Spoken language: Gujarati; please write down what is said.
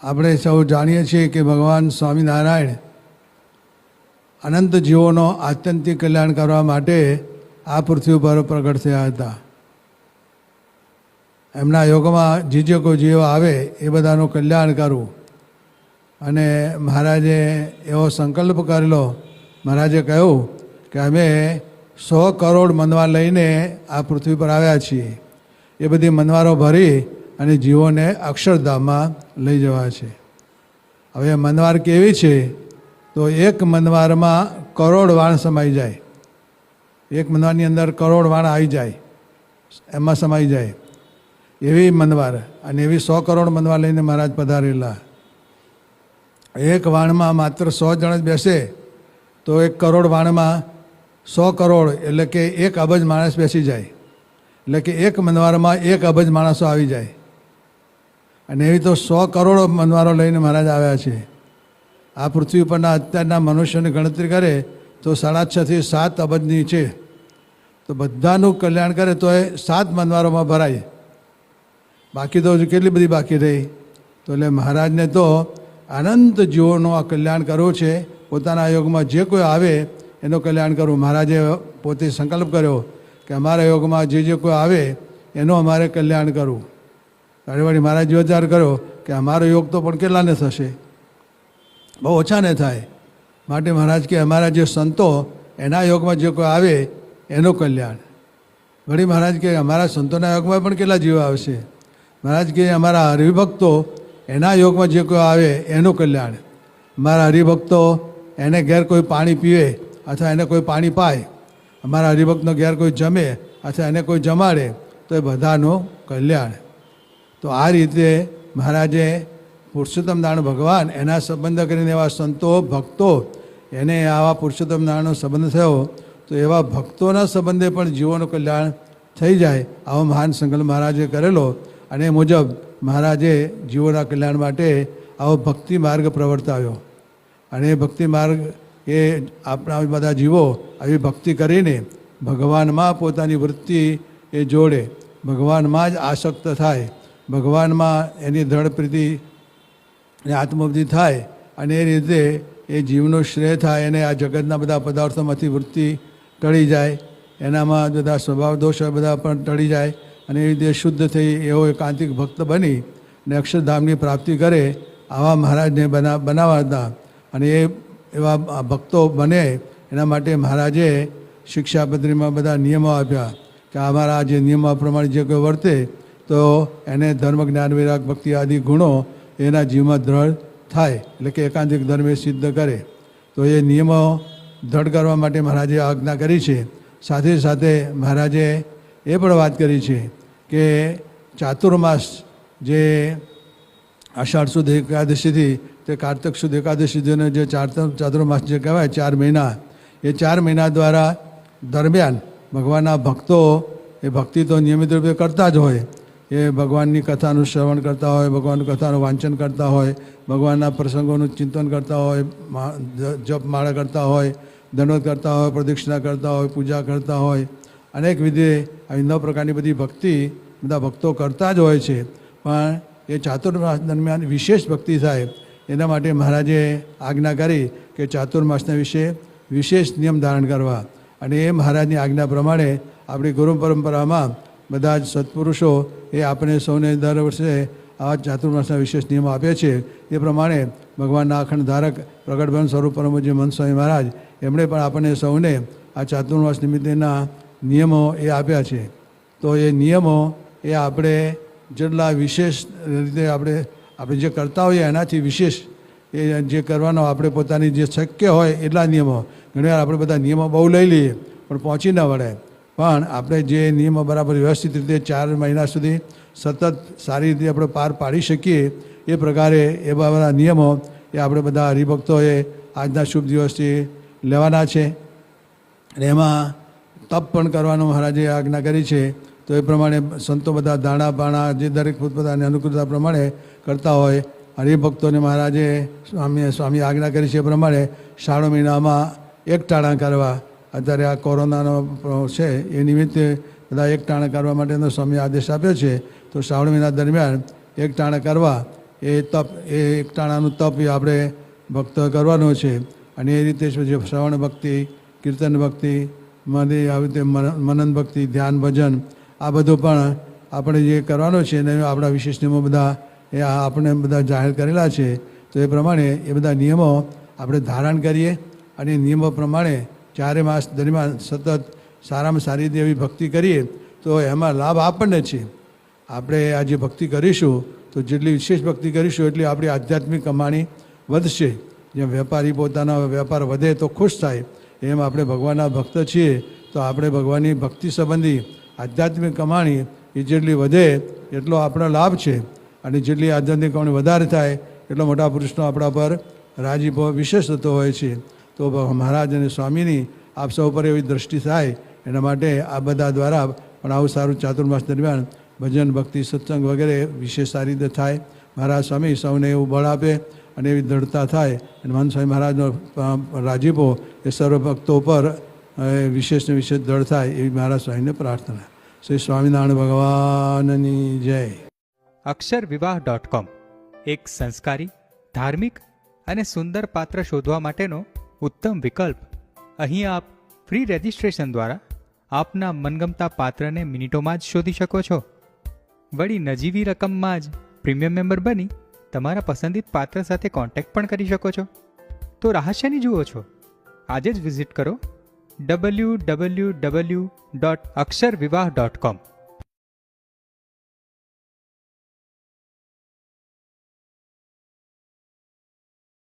આપણે સૌ જાણીએ છીએ કે ભગવાન સ્વામિનારાયણ અનંત જીવોનો આત્યંતિક કલ્યાણ કરવા માટે આ પૃથ્વી પર પ્રગટ થયા હતા. એમના યોગમાં જે કોઈ જીવ આવે એ બધાનું કલ્યાણ કરવું. અને મહારાજે એવો સંકલ્પ કરેલો. મહારાજે કહ્યું કે અમે 100 કરોડ મનવાર લઈને આ પૃથ્વી પર આવ્યા છીએ. એ બધી મનવારો ભરી અને જીવોને અક્ષરધામમાં લઈ જવા છે. હવે મનવાર કેવી છે તો એક મનવારમાં કરોડ વાણ સમાઈ જાય. એક મનવારની અંદર કરોડ વાણ આવી જાય, એમાં સમાઈ જાય એવી મનવાર. અને એવી 100 કરોડ મનવાર લઈને મહારાજ પધારેલા. એક વાણમાં માત્ર 100 જણ જ બેસે તો 1 કરોડ વાણમાં 100 કરોડ એટલે કે 1 અબજ માણસ બેસી જાય. એટલે કે એક મનવારમાં 1 અબજ માણસો આવી જાય. અને એવી તો 100 કરોડ મનવારો લઈને મહારાજ આવ્યા છે. આ પૃથ્વી પરના અત્યારના મનુષ્યોની ગણતરી કરે તો 6.5 થી 7 અબજની છે. તો બધાનું કલ્યાણ કરે તો એ 7 મનવારોમાં ભરાય. બાકી તો હજુ કેટલી બધી બાકી રહી. તો એટલે મહારાજને તો અનંત જીવોનું આ કલ્યાણ કરવું છે. પોતાના યોગમાં જે કોઈ આવે એનું કલ્યાણ કરવું. મહારાજે પોતે સંકલ્પ કર્યો કે અમારા યોગમાં જે કોઈ આવે એનું અમારે કલ્યાણ કરવું. ત્યારે વળી મહારાજ વિચાર કર્યો કે અમારો યોગ તો પણ કેટલાને થશે, બહુ ઓછાને થાય. માટે મહારાજ કે અમારા જે સંતો એના યોગમાં જે કોઈ આવે એનું કલ્યાણ. વળી મહારાજ કે અમારા સંતોના યોગમાં પણ કેટલા જીવો આવશે. મહારાજ કે અમારા હરિભક્તો એના યોગમાં જે કોઈ આવે એનું કલ્યાણ. અમારા હરિભક્તો એને ઘેર કોઈ પાણી પીવે અથવા એને કોઈ પાણી પાય, અમારા હરિભક્તનો ઘેર કોઈ જમે અથવા એને કોઈ જમાડે તો એ બધાનું કલ્યાણ. તો આ રીતે મહારાજે પુરુષોત્તમ નારાયણ ભગવાન એના સંબંધ કરીને એવા સંતો ભક્તો એને આવા પુરુષોત્તમ નારાયણનો સંબંધ થયો તો એવા ભક્તોના સંબંધે પણ જીવોનું કલ્યાણ થઈ જાય આવો મહાન સંકલ્પ મહારાજે કરેલો. અને એ મુજબ મહારાજે જીવોના કલ્યાણ માટે આવો ભક્તિ માર્ગ પ્રવર્તાવ્યો. અને એ ભક્તિ માર્ગ એ આપણા બધા જીવો આવી ભક્તિ કરીને ભગવાનમાં પોતાની વૃત્તિ એ જોડે, ભગવાનમાં જ આસક્ત થાય, ભગવાનમાં એની દ્રઢ પ્રીતિ અને આત્મબુદ્ધિ થાય. અને એ રીતે એ જીવનો શ્રેય થાય. અને આ જગતના બધા પદાર્થોમાંથી વૃત્તિ ટળી જાય, એનામાં બધા સ્વભાવ દોષ બધા પણ ટળી જાય. અને એ રીતે શુદ્ધ થઈ એવો એકાંતિક ભક્ત બની અને અક્ષરધામની પ્રાપ્તિ કરે આવા મહારાજને બનાવવા હતા. અને એ એવા ભક્તો બને એના માટે મહારાજે શિક્ષાપત્રીમાં બધા નિયમો આપ્યા કે અમારા જે નિયમો પ્રમાણે જે કોઈ વર્તે તો એને ધર્મ જ્ઞાન વિરાગ ભક્તિ આદિ ગુણો એના જીવમાં દ્રઢ થાય. એટલે કે એકાંતિક ધર્મ એ સિદ્ધ કરે. તો એ નિયમો દ્રઢ કરવા માટે મહારાજે આજ્ઞા કરી છે. સાથે સાથે મહારાજે એ પણ વાત કરી છે કે ચાતુર્માસ જે આષાઢ સુદ એકાદશીથી તે કાર્તક સુદ એકાદશી સુધીનો જે ચાતુર્માસ જે કહેવાય 4 મહિના, એ 4 મહિના દ્વારા દરમિયાન ભગવાનના ભક્તો એ ભક્તિ તો નિયમિત રૂપે કરતા જ હોય. એ ભગવાનની કથાનું શ્રવણ કરતા હોય, ભગવાનની કથાનું વાંચન કરતા હોય, ભગવાનના પ્રસંગોનું ચિંતન કરતા હોય, જપ માળા કરતા હોય, દંડવત કરતા હોય, પ્રદક્ષિણા કરતા હોય, પૂજા કરતા હોય, અનેક વિધે આવી 9 પ્રકારની બધી ભક્તિ બધા ભક્તો કરતા જ હોય છે. પણ એ ચાતુર્માસ દરમિયાન વિશેષ ભક્તિ થાય એના માટે મહારાજે આજ્ઞા કરી કે ચાતુર્માસના વિશે વિશેષ નિયમ ધારણ કરવા. અને એ મહારાજની આજ્ઞા પ્રમાણે આપણી ગુરુ પરંપરામાં બધા જ સત્પુરુષો એ આપણે સૌને દર વર્ષે આવા ચાતુર્માસના વિશેષ નિયમો આપે છે. એ પ્રમાણે ભગવાનના અખંડ ધારક પ્રગટભવન સ્વરૂપ પરમપૂજ્ય મહંત સ્વામી મહારાજ એમણે પણ આપણને સૌને આ ચાતુર્માસ નિમિત્તેના નિયમો એ આપ્યા છે. તો એ નિયમો એ આપણે જેટલા વિશેષ રીતે આપણે જે કરતા હોઈએ એનાથી વિશેષ એ જે કરવાનો આપણે પોતાની જે શક્ય હોય એટલા નિયમો. ઘણીવાર આપણે બધા નિયમો બહુ લઈ લઈએ પણ પહોંચી ન વળે. પણ આપણે જે નિયમો બરાબર વ્યવસ્થિત રીતે 4 મહિના સુધી સતત સારી રીતે આપણે પાર પાડી શકીએ એ પ્રકારે એવા બધા નિયમો એ આપણે બધા હરિભક્તોએ આજના શુભ દિવસથી લેવાના છે. અને એમાં તપ પણ કરવાનું મહારાજે આજ્ઞા કરી છે. તો એ પ્રમાણે સંતો બધા દાણા બાણા જે દરેક પોતપોતાની અનુકૂળતા પ્રમાણે કરતા હોય. હરિભક્તોને મહારાજે સ્વામી આજ્ઞા કરી છે એ પ્રમાણે શ્રાવણ મહિનામાં 1 ટાણા કરવા. અત્યારે આ કોરોનાનો છે એ નિમિત્તે બધા 1 ટાણા કરવા માટેનો સ્વામી આદેશ આપ્યો છે. તો શ્રાવણ મહિના દરમિયાન 1 ટાણા કરવા એ તપ એ એકટાણાનું તપ એ આપણે ભક્ત કરવાનો છે. અને એ રીતે જે શ્રવણ ભક્તિ, કીર્તન ભક્તિ, આવી રીતે મનન ભક્તિ, ધ્યાન ભજન આ બધું પણ આપણે જે કરવાનો છે એને આપણા વિશેષ નિયમો બધા એ આપણે બધા જાહેર કરેલા છે. તો એ પ્રમાણે એ બધા નિયમો આપણે ધારણ કરીએ અને નિયમો પ્રમાણે 4 માસ દરમિયાન સતત સારામાં સારી રીતે એવી ભક્તિ કરીએ તો એમાં લાભ આપણને છે. આપણે આ જે ભક્તિ કરીશું તો જેટલી વિશેષ ભક્તિ કરીશું એટલી આપણી આધ્યાત્મિક કમાણી વધશે. જેમ વેપારી પોતાનો વેપાર વધે તો ખુશ થાય, એમ આપણે ભગવાનના ભક્ત છીએ તો આપણે ભગવાનની ભક્તિ સંબંધી આધ્યાત્મિક કમાણી એ જેટલી વધે એટલો આપણો લાભ છે. અને જેટલી આધ્યાત્મિક કમાણી વધારે થાય એટલો મોટા પુરુષનો આપણા પર રાજીપો વિશેષ થતો હોય છે. તો મહારાજ અને સ્વામીની આપ સૌ પર એવી દ્રષ્ટિ થાય એના માટે આ બધા દ્વારા પણ આવું સારું ચાતુર્માસ દરમિયાન ભજન, ભક્તિ, સત્સંગ વગેરે વિશેષ સારી રીતે થાય. મહારાજ સ્વામી સૌને એવું બળ આપે અને એવી દ્રઢતા થાય અને મહંત સ્વામી મહારાજનો રાજીપો એ સર્વ ભક્તો પર વિશેષ ને વિશેષ દ્રઢ થાય એવી મહારાજ સ્વામીને પ્રાર્થના. શ્રી સ્વામિનારાયણ ભગવાનની જય. અક્ષરવિવાહ.com એક સંસ્કારી, ધાર્મિક અને સુંદર પાત્ર શોધવા માટેનો ઉત્તમ વિકલ્પ. અહીં આપ ફ્રી રજિસ્ટ્રેશન દ્વારા આપના મનગમતા પાત્રને મિનિટોમાં જ શોધી શકો છો. વળી નજીવી રકમમાં જ પ્રીમિયમ મેમ્બર બની તમારા પસંદિત પાત્ર સાથે કોન્ટેક્ટ પણ કરી શકો છો. તો રહસ્યની જુઓ છો, આજે જ વિઝિટ કરો www.અક્ષરવિવાહ.com.